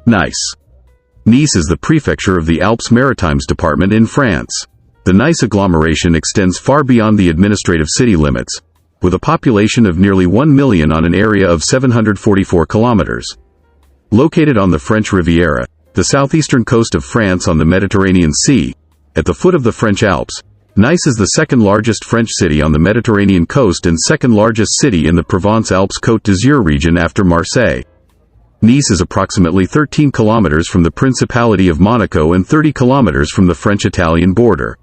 Nice. Nice is the prefecture of the Alpes-Maritimes department in France. The Nice agglomeration extends far beyond the administrative city limits, with a population of nearly 1 million on an area of 744 kilometers. Located on the French Riviera, the southeastern coast of France on the Mediterranean Sea, at the foot of the French Alps, Nice is the second largest French city on the Mediterranean coast and second largest city in the Provence-Alpes-Côte d'Azur region after Marseille. Nice is approximately 13 kilometers from the Principality of Monaco and 30 kilometers from the French-Italian border.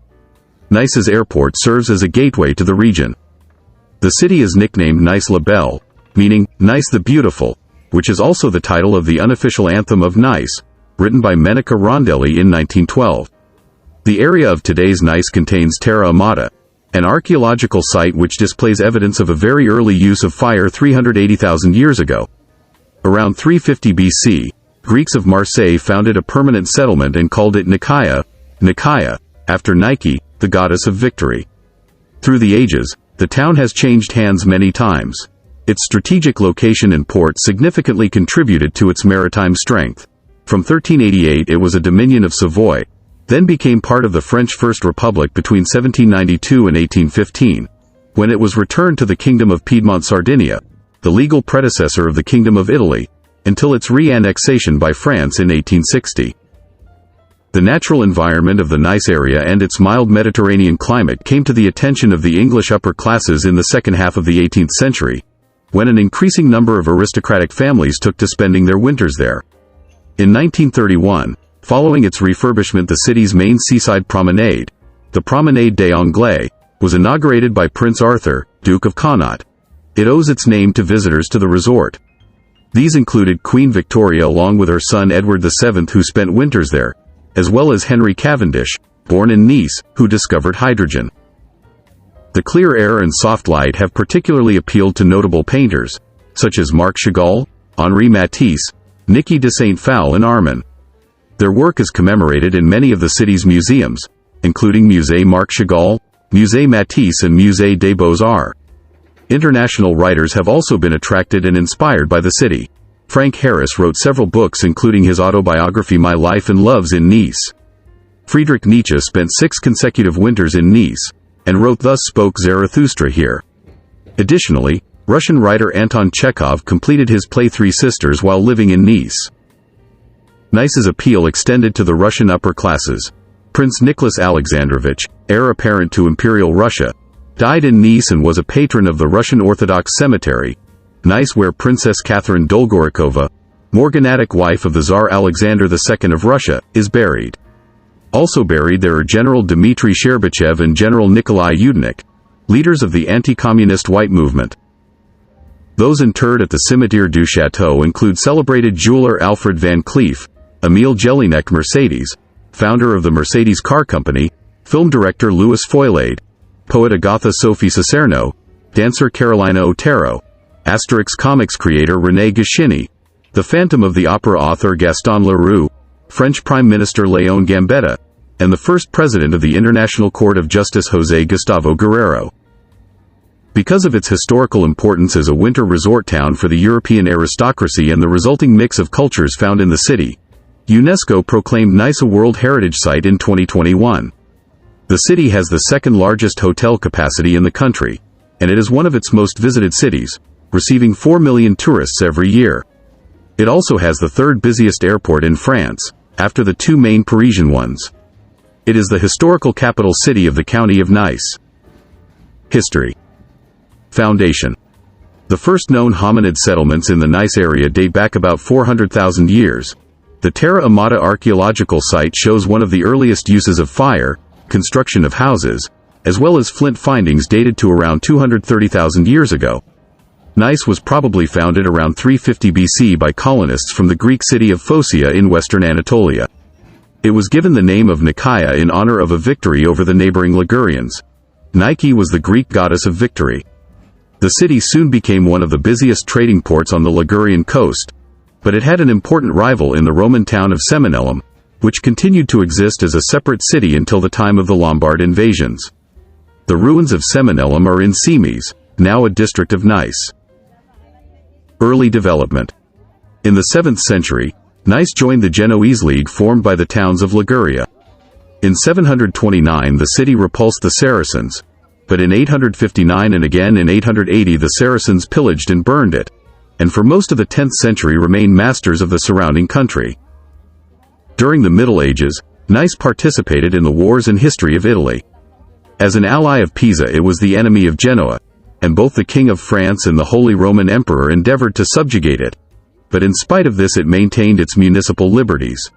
Nice's airport serves as a gateway to the region. The city is nicknamed Nice la Belle, meaning Nice the Beautiful, which is also the title of the unofficial anthem of Nice, written by Menica Rondelli in 1912. The area of today's Nice contains Terra Amata, an archaeological site which displays evidence of a very early use of fire 380,000 years ago. Around 350 BC, Greeks of Marseille founded a permanent settlement and called it Nicaea, after Nike, the goddess of victory. Through the ages, the town has changed hands many times. Its strategic location and port significantly contributed to its maritime strength. From 1388 it was a dominion of Savoy, then became part of the French First Republic between 1792 and 1815, when it was returned to the Kingdom of Piedmont-Sardinia, the legal predecessor of the Kingdom of Italy, until its re-annexation by France in 1860. The natural environment of the Nice area and its mild Mediterranean climate came to the attention of the English upper classes in the second half of the 18th century, when an increasing number of aristocratic families took to spending their winters there. In 1931, following its refurbishment, the city's main seaside promenade, the Promenade des Anglais, was inaugurated by Prince Arthur, Duke of Connaught. It owes its name to visitors to the resort. These included Queen Victoria along with her son Edward VII, who spent winters there, as well as Henry Cavendish, born in Nice, who discovered hydrogen. The clear air and soft light have particularly appealed to notable painters, such as Marc Chagall, Henri Matisse, Niki de Saint-Phal and Armand. Their work is commemorated in many of the city's museums, including Musée Marc Chagall, Musée Matisse and Musée des Beaux-Arts. International writers have also been attracted and inspired by the city. Frank Harris wrote several books including his autobiography My Life and Loves in Nice. Friedrich Nietzsche spent 6 consecutive winters in Nice, and wrote Thus Spoke Zarathustra here. Additionally, Russian writer Anton Chekhov completed his play Three Sisters while living in Nice. Nice's appeal extended to the Russian upper classes. Prince Nicholas Alexandrovich, heir apparent to Imperial Russia, died in Nice and was a patron of the Russian Orthodox Cemetery, Nice, where Princess Catherine Dolgorukova, morganatic wife of the Tsar Alexander II of Russia, is buried. Also buried there are General Dmitry Sherbachev and General Nikolai Yudenik, leaders of the anti-communist White Movement. Those interred at the Cimetière du Château include celebrated jeweler Alfred Van Cleef, Emile Jelinek Mercedes, founder of the Mercedes Car Company, film director Louis Foylade, poet Agatha Sophie Sacerno, dancer Carolina Otero, Asterix comics creator René Goscinny, the Phantom of the Opera author Gaston Leroux, French Prime Minister Léon Gambetta, and the first president of the International Court of Justice José Gustavo Guerrero. Because of its historical importance as a winter resort town for the European aristocracy and the resulting mix of cultures found in the city, UNESCO proclaimed Nice a World Heritage Site in 2021. The city has the second largest hotel capacity in the country, and it is one of its most visited cities, receiving 4 million tourists every year. It also has the third busiest airport in France, after the 2 main Parisian ones. It is the historical capital city of the county of Nice. History. Foundation. The first known hominid settlements in the Nice area date back about 400,000 years. The Terra Amata archaeological site shows one of the earliest uses of fire, construction of houses, as well as flint findings dated to around 230,000 years ago. Nice was probably founded around 350 BC by colonists from the Greek city of Phocia in western Anatolia. It was given the name of Nicaea in honor of a victory over the neighboring Ligurians. Nike was the Greek goddess of victory. The city soon became one of the busiest trading ports on the Ligurian coast, but it had an important rival in the Roman town of Seminellum, which continued to exist as a separate city until the time of the Lombard invasions. The ruins of Seminellum are in Simes, now a district of Nice. Early development. In the 7th century, Nice joined the Genoese League formed by the towns of Liguria. In 729 the city repulsed the Saracens, but in 859 and again in 880 the Saracens pillaged and burned it, and for most of the 10th century remained masters of the surrounding country. During the Middle Ages, Nice participated in the wars and history of Italy. As an ally of Pisa it was the enemy of Genoa, and both the King of France and the Holy Roman Emperor endeavored to subjugate it, but in spite of this it maintained its municipal liberties.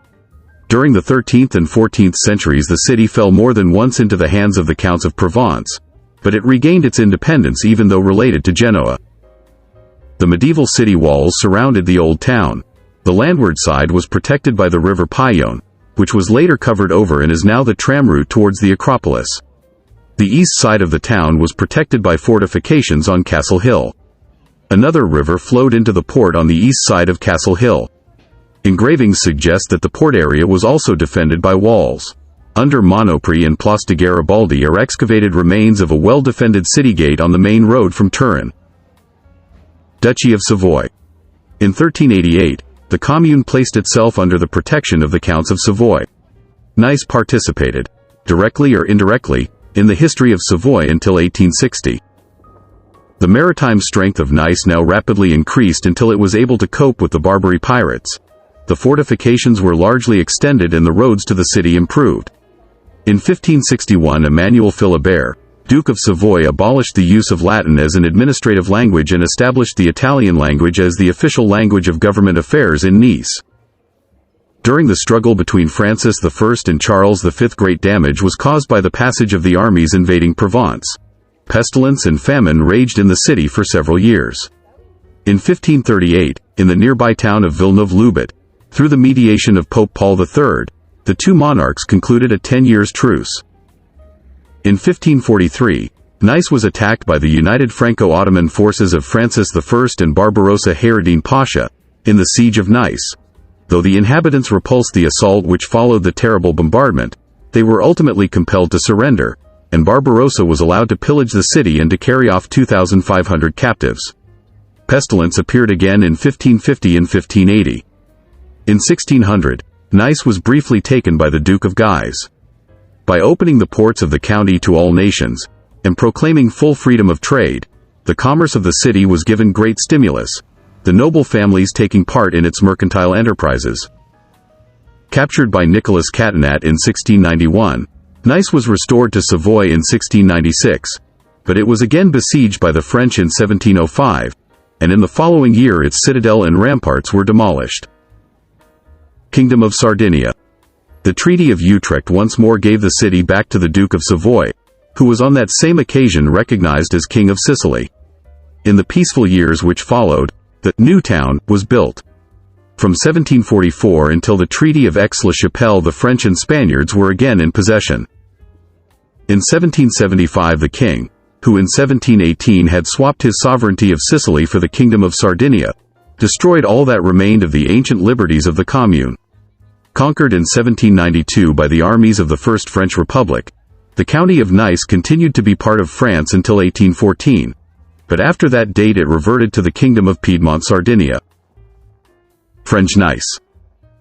During the 13th and 14th centuries the city fell more than once into the hands of the Counts of Provence, but it regained its independence even though related to Genoa. The medieval city walls surrounded the old town. The landward side was protected by the river Paione, which was later covered over and is now the tram route towards the Acropolis. The east side of the town was protected by fortifications on Castle Hill. Another river flowed into the port on the east side of Castle Hill. Engravings suggest that the port area was also defended by walls. Under Monoprix and Place de Garibaldi are excavated remains of a well-defended city gate on the main road from Turin. Duchy of Savoy. In 1388, the commune placed itself under the protection of the Counts of Savoy. Nice participated, directly or indirectly, in the history of Savoy until 1860. The maritime strength of Nice now rapidly increased until it was able to cope with the Barbary pirates. The fortifications were largely extended and the roads to the city improved. In 1561 Emmanuel Philibert, Duke of Savoy, abolished the use of Latin as an administrative language and established the Italian language as the official language of government affairs in Nice. During the struggle between Francis I and Charles V, great damage was caused by the passage of the armies invading Provence. Pestilence and famine raged in the city for several years. In 1538, in the nearby town of Villeneuve-Loubet, through the mediation of Pope Paul III, the two monarchs concluded a 10-year truce. In 1543, Nice was attacked by the united Franco-Ottoman forces of Francis I and Barbarossa Hayreddin Pasha, in the Siege of Nice. Though the inhabitants repulsed the assault which followed the terrible bombardment, they were ultimately compelled to surrender, and Barbarossa was allowed to pillage the city and to carry off 2,500 captives. Pestilence appeared again in 1550 and 1580. In 1600, Nice was briefly taken by the Duke of Guise. By opening the ports of the county to all nations, and proclaiming full freedom of trade, the commerce of the city was given great stimulus, the noble families taking part in its mercantile enterprises. Captured by Nicholas Catinat in 1691, Nice was restored to Savoy in 1696, but it was again besieged by the French in 1705, and in the following year its citadel and ramparts were demolished. Kingdom of Sardinia. The Treaty of Utrecht once more gave the city back to the Duke of Savoy, who was on that same occasion recognized as King of Sicily. In the peaceful years which followed, the new town was built. From 1744 until the Treaty of Aix-la-Chapelle the French and Spaniards were again in possession. In 1775 the king, who in 1718 had swapped his sovereignty of Sicily for the Kingdom of Sardinia, destroyed all that remained of the ancient liberties of the commune. Conquered in 1792 by the armies of the First French Republic, the county of Nice continued to be part of France until 1814, but after that date it reverted to the Kingdom of Piedmont-Sardinia. French Nice.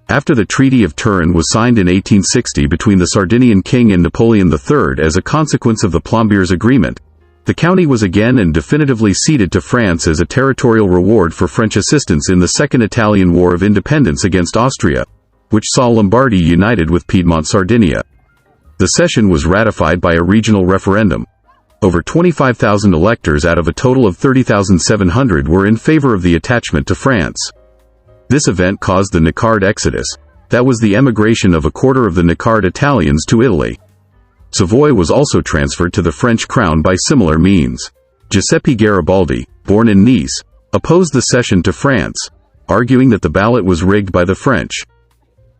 After the Treaty of Turin was signed in 1860 between the Sardinian king and Napoleon III as a consequence of the Plombiers Agreement, the county was again and definitively ceded to France as a territorial reward for French assistance in the Second Italian War of Independence against Austria, which saw Lombardy united with Piedmont-Sardinia. The cession was ratified by a regional referendum. Over 25,000 electors out of a total of 30,700 were in favor of the attachment to France. This event caused the Nicard exodus, that was the emigration of a quarter of the Nicard Italians to Italy. Savoy was also transferred to the French crown by similar means. Giuseppe Garibaldi, born in Nice, opposed the cession to France, arguing that the ballot was rigged by the French.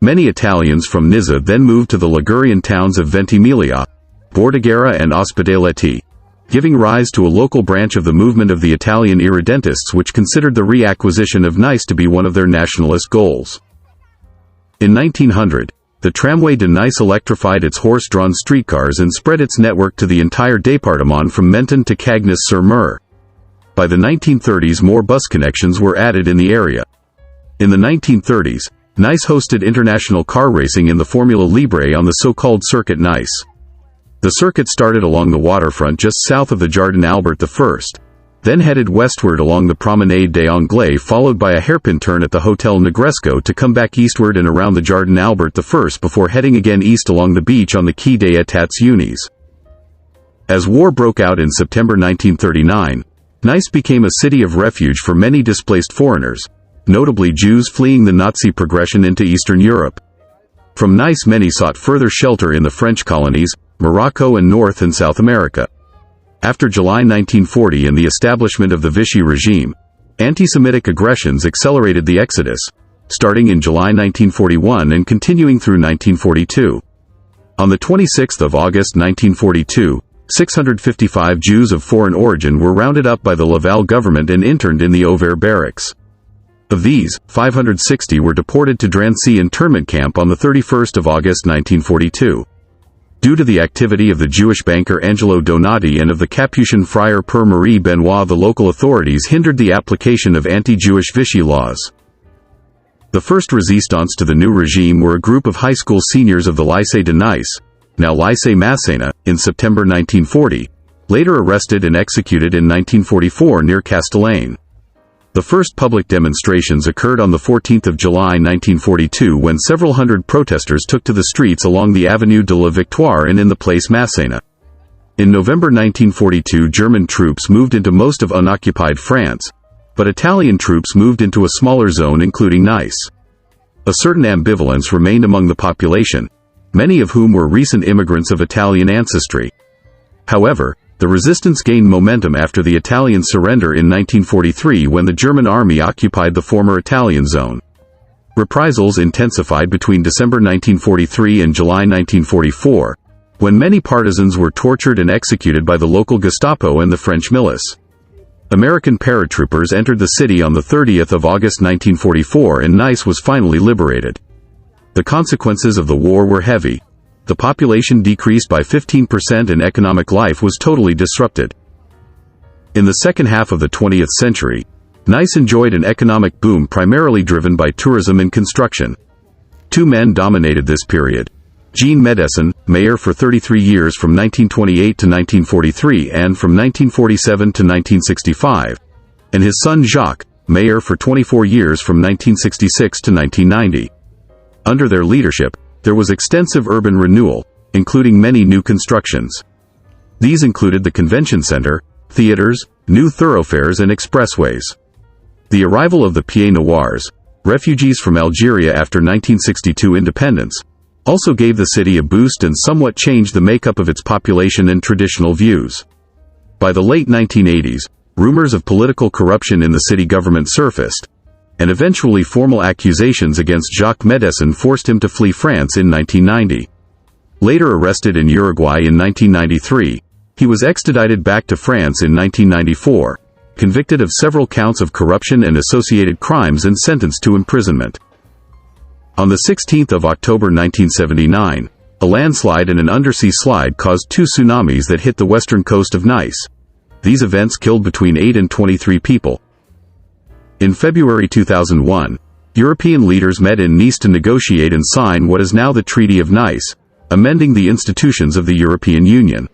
Many Italians from Nizza then moved to the Ligurian towns of Ventimiglia, Bordighera and Ospedaletti, giving rise to a local branch of the movement of the Italian Irredentists which considered the reacquisition of Nice to be one of their nationalist goals. In 1900, the Tramway de Nice electrified its horse-drawn streetcars and spread its network to the entire département from Menton to Cagnes-sur-Mer. By the 1930s more bus connections were added in the area. In the 1930s, Nice hosted international car racing in the Formula Libre on the so-called Circuit Nice. The circuit started along the waterfront just south of the Jardin Albert I, then headed westward along the Promenade des Anglais, followed by a hairpin turn at the Hotel Negresco to come back eastward and around the Jardin Albert I before heading again east along the beach on the Quai des Etats Unis. As war broke out in September 1939, Nice became a city of refuge for many displaced foreigners, notably Jews fleeing the Nazi progression into Eastern Europe. From Nice, many sought further shelter in the French colonies, Morocco, and North and South America. After July 1940 and the establishment of the Vichy regime, anti-Semitic aggressions accelerated the exodus, starting in July 1941 and continuing through 1942. On the 26th of August 1942, 655 Jews of foreign origin were rounded up by the Laval government and interned in the Auvers barracks. Of these, 560 were deported to Drancy internment camp on the 31st of August 1942. Due to the activity of the Jewish banker Angelo Donati and of the Capuchin friar Père Marie Benoit, the local authorities hindered the application of anti-Jewish Vichy laws. The first resistance to the new regime were a group of high school seniors of the Lycée de Nice, now Lycée Masséna, in September 1940, later arrested and executed in 1944 near Castellane. The first public demonstrations occurred on the 14th of July 1942 when several hundred protesters took to the streets along the Avenue de la Victoire and in the Place Masséna. In November 1942, German troops moved into most of unoccupied France, but Italian troops moved into a smaller zone including Nice. A certain ambivalence remained among the population, many of whom were recent immigrants of Italian ancestry. However, the resistance gained momentum after the Italian surrender in 1943 when the German army occupied the former Italian zone. Reprisals intensified between December 1943 and July 1944, when many partisans were tortured and executed by the local Gestapo and the French milice. American paratroopers entered the city on the 30th of August 1944 and Nice was finally liberated. The consequences of the war were heavy. The population decreased by 15% and economic life was totally disrupted. In the second half of the 20th century, Nice enjoyed an economic boom primarily driven by tourism and construction. Two men dominated this period: Jean Medessin, mayor for 33 years from 1928 to 1943 and from 1947 to 1965, and his son Jacques, mayor for 24 years from 1966 to 1990. Under their leadership, there was extensive urban renewal, including many new constructions. These included the convention center, theaters, new thoroughfares and expressways. The arrival of the Pieds Noirs, refugees from Algeria after 1962 independence, also gave the city a boost and somewhat changed the makeup of its population and traditional views. By the late 1980s, rumors of political corruption in the city government surfaced, and eventually formal accusations against Jacques Medessin forced him to flee France in 1990. Later arrested in Uruguay in 1993, he was extradited back to France in 1994, convicted of several counts of corruption and associated crimes and sentenced to imprisonment. On the 16th of October 1979, a landslide and an undersea slide caused two tsunamis that hit the western coast of Nice. These events killed between 8 and 23 people. In February 2001, European leaders met in Nice to negotiate and sign what is now the Treaty of Nice, amending the institutions of the European Union.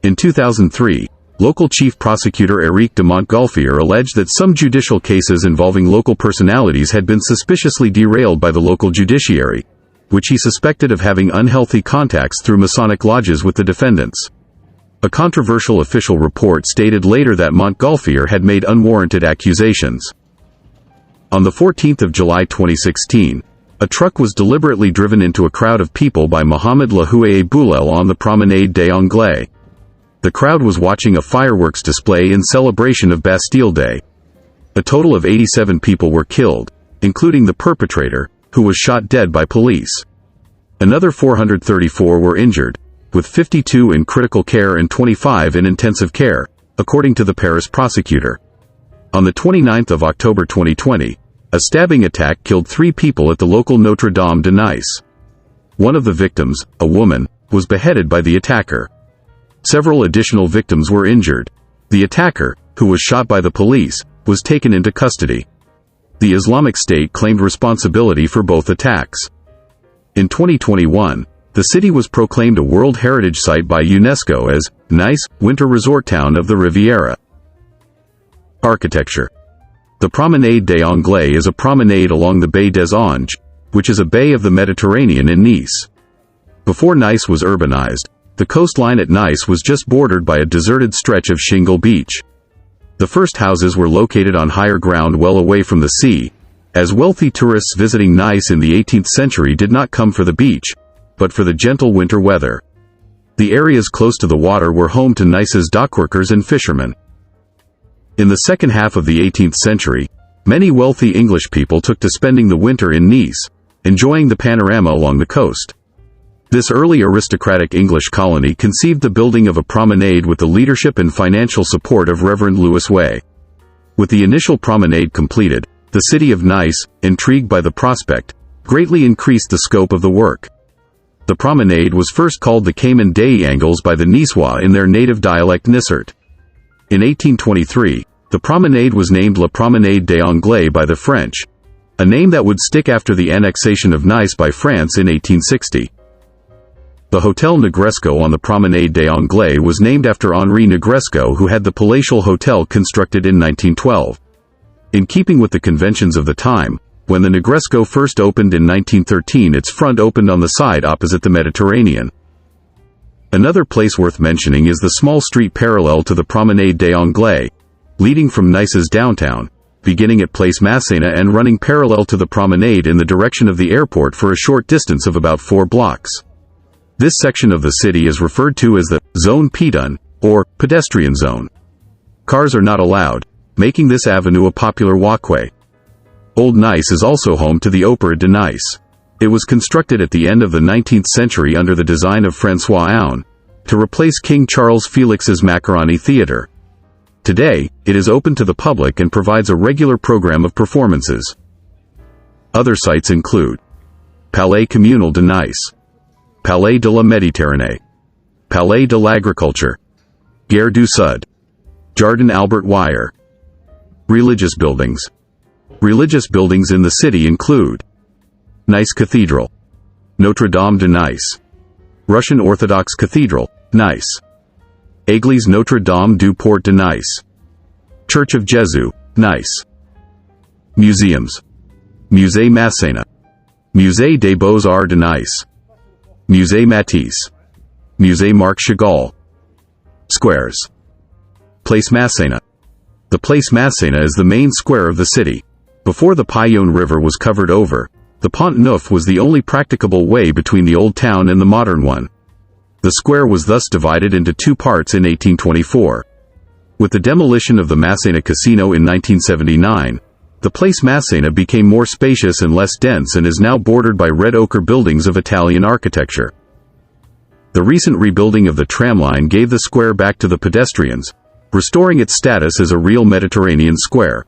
In 2003, local chief prosecutor Éric de Montgolfier alleged that some judicial cases involving local personalities had been suspiciously derailed by the local judiciary, which he suspected of having unhealthy contacts through Masonic lodges with the defendants. A controversial official report stated later that Montgolfier had made unwarranted accusations. On the 14th of July 2016, a truck was deliberately driven into a crowd of people by Mohamed Lahoué Boulel on the Promenade des Anglais. The crowd was watching a fireworks display in celebration of Bastille Day. A total of 87 people were killed, including the perpetrator, who was shot dead by police. Another 434 were injured, with 52 in critical care and 25 in intensive care, according to the Paris prosecutor. On the 29th of October 2020, a stabbing attack killed 3 people at the local Notre Dame de Nice. One of the victims, a woman, was beheaded by the attacker. Several additional victims were injured. The attacker, who was shot by the police, was taken into custody. The Islamic State claimed responsibility for both attacks. In 2021, the city was proclaimed a World Heritage Site by UNESCO as Nice, winter resort town of the Riviera. Architecture. The Promenade des Anglais is a promenade along the Baie des Anges, which is a bay of the Mediterranean in Nice. Before Nice was urbanized, the coastline at Nice was just bordered by a deserted stretch of shingle beach. The first houses were located on higher ground well away from the sea, as wealthy tourists visiting Nice in the 18th century did not come for the beach, but for the gentle winter weather. The areas close to the water were home to Nice's dockworkers and fishermen. In the second half of the 18th century, many wealthy English people took to spending the winter in Nice, enjoying the panorama along the coast. This early aristocratic English colony conceived the building of a promenade with the leadership and financial support of Reverend Louis Way. With the initial promenade completed, the city of Nice, intrigued by the prospect, greatly increased the scope of the work. The promenade was first called the Cayman des Angles by the Niçois in their native dialect Nissert. In 1823, the promenade was named La Promenade des Anglais by the French, a name that would stick after the annexation of Nice by France in 1860. The Hotel Negresco on the Promenade des Anglais was named after Henri Negresco, who had the palatial hotel constructed in 1912. In keeping with the conventions of the time, when the Negresco first opened in 1913, its front opened on the side opposite the Mediterranean. Another place worth mentioning is the small street parallel to the Promenade des Anglais, leading from Nice's downtown, beginning at Place Masséna and running parallel to the promenade in the direction of the airport for a short distance of about 4 blocks. This section of the city is referred to as the Zone Piétonne, or pedestrian zone. Cars are not allowed, making this avenue a popular walkway. Old Nice is also home to the Opéra de Nice. It was constructed at the end of the 19th century under the design of François Aune, to replace King Charles Félix's Macaroni Theatre. Today, it is open to the public and provides a regular program of performances. Other sites include Palais Communal de Nice, Palais de la Méditerranée, Palais de l'Agriculture, Gare du Sud, Jardin Albert Weyer. Religious buildings. Religious buildings in the city include Nice Cathedral, Notre Dame de Nice, Russian Orthodox Cathedral, Nice, Église Notre Dame du Port de Nice, Church of Jésus, Nice. Museums. Musée Masséna, Musée des Beaux-Arts de Nice, Musée Matisse, Musée Marc Chagall. Squares. Place Masséna. The Place Masséna is the main square of the city. Before the Payonne River was covered over, the Pont Neuf was the only practicable way between the old town and the modern one. The square was thus divided into 2 parts in 1824. With the demolition of the Masséna Casino in 1979, the Place Masséna became more spacious and less dense and is now bordered by red ochre buildings of Italian architecture. The recent rebuilding of the tramline gave the square back to the pedestrians, restoring its status as a real Mediterranean square.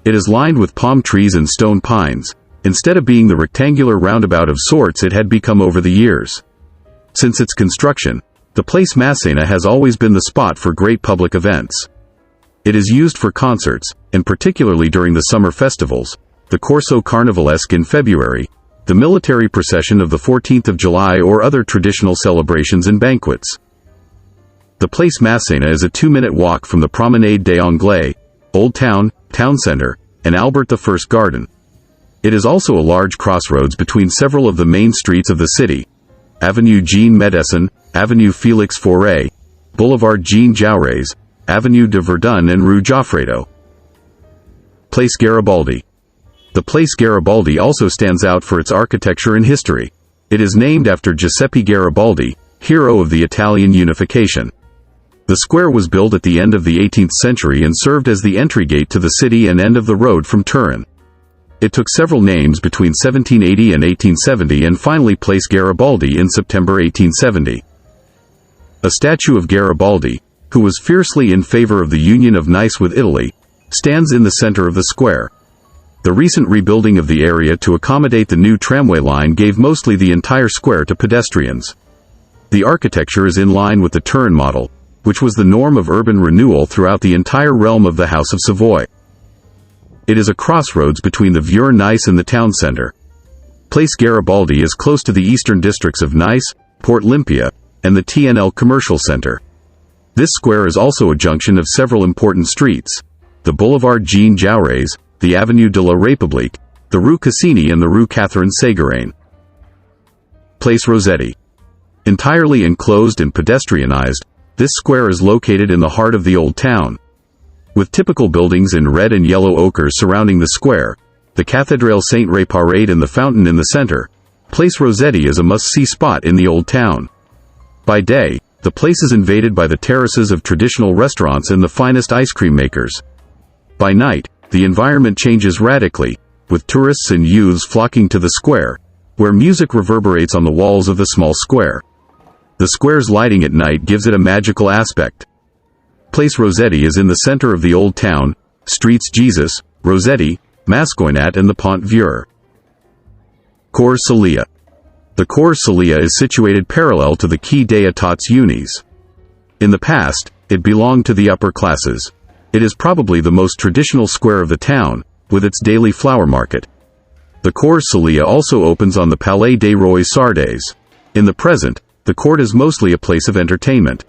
It is lined with palm trees and stone pines, instead of being the rectangular roundabout of sorts it had become over the years. Since its construction, the Place Masséna has always been the spot for great public events. It is used for concerts, and particularly during the summer festivals, the Corso Carnivalesque in February, the military procession of the 14th of July, or other traditional celebrations and banquets. The Place Masséna is a 2-minute walk from the Promenade des Anglais, Old Town, Town Center, and Albert I Garden. It is also a large crossroads between several of the main streets of the city: Avenue Jean Médecin, Avenue Félix Faure, Boulevard Jean Jaurès, Avenue de Verdun and Rue Joffredo. Place Garibaldi. The Place Garibaldi also stands out for its architecture and history. It is named after Giuseppe Garibaldi, hero of the Italian unification. The square was built at the end of the 18th century and served as the entry gate to the city and end of the road from Turin. It took several names between 1780 and 1870 and finally Place Garibaldi in September 1870. A statue of Garibaldi, who was fiercely in favor of the union of Nice with Italy, stands in the center of the square. The recent rebuilding of the area to accommodate the new tramway line gave mostly the entire square to pedestrians. The architecture is in line with the Turin model, which was the norm of urban renewal throughout the entire realm of the House of Savoy. It is a crossroads between the Vieux Nice and the town center. Place Garibaldi is close to the eastern districts of Nice, Port Olympia, and the TNL Commercial Center. This square is also a junction of several important streets: the Boulevard Jean Jaurès, the Avenue de la République, the Rue Cassini and the Rue Catherine Ségarain. Place Rossetti. Entirely enclosed and pedestrianized, this square is located in the heart of the Old Town. With typical buildings in red and yellow ochre surrounding the square, the Cathédrale Saint-Ré Parade and the fountain in the center, Place Rossetti is a must-see spot in the Old Town. By day, the place is invaded by the terraces of traditional restaurants and the finest ice cream makers. By night, the environment changes radically, with tourists and youths flocking to the square, where music reverberates on the walls of the small square. The square's lighting at night gives it a magical aspect. Place Rossetti is in the center of the Old Town, streets Jesus, Rossetti, Mascoinat and the Pont Vieux. Cours Celia. The Cours Celia is situated parallel to the Quai des États Unis. In the past, it belonged to the upper classes. It is probably the most traditional square of the town, with its daily flower market. The Cours Celia also opens on the Palais des Rois Sardes. In the present, the court is mostly a place of entertainment.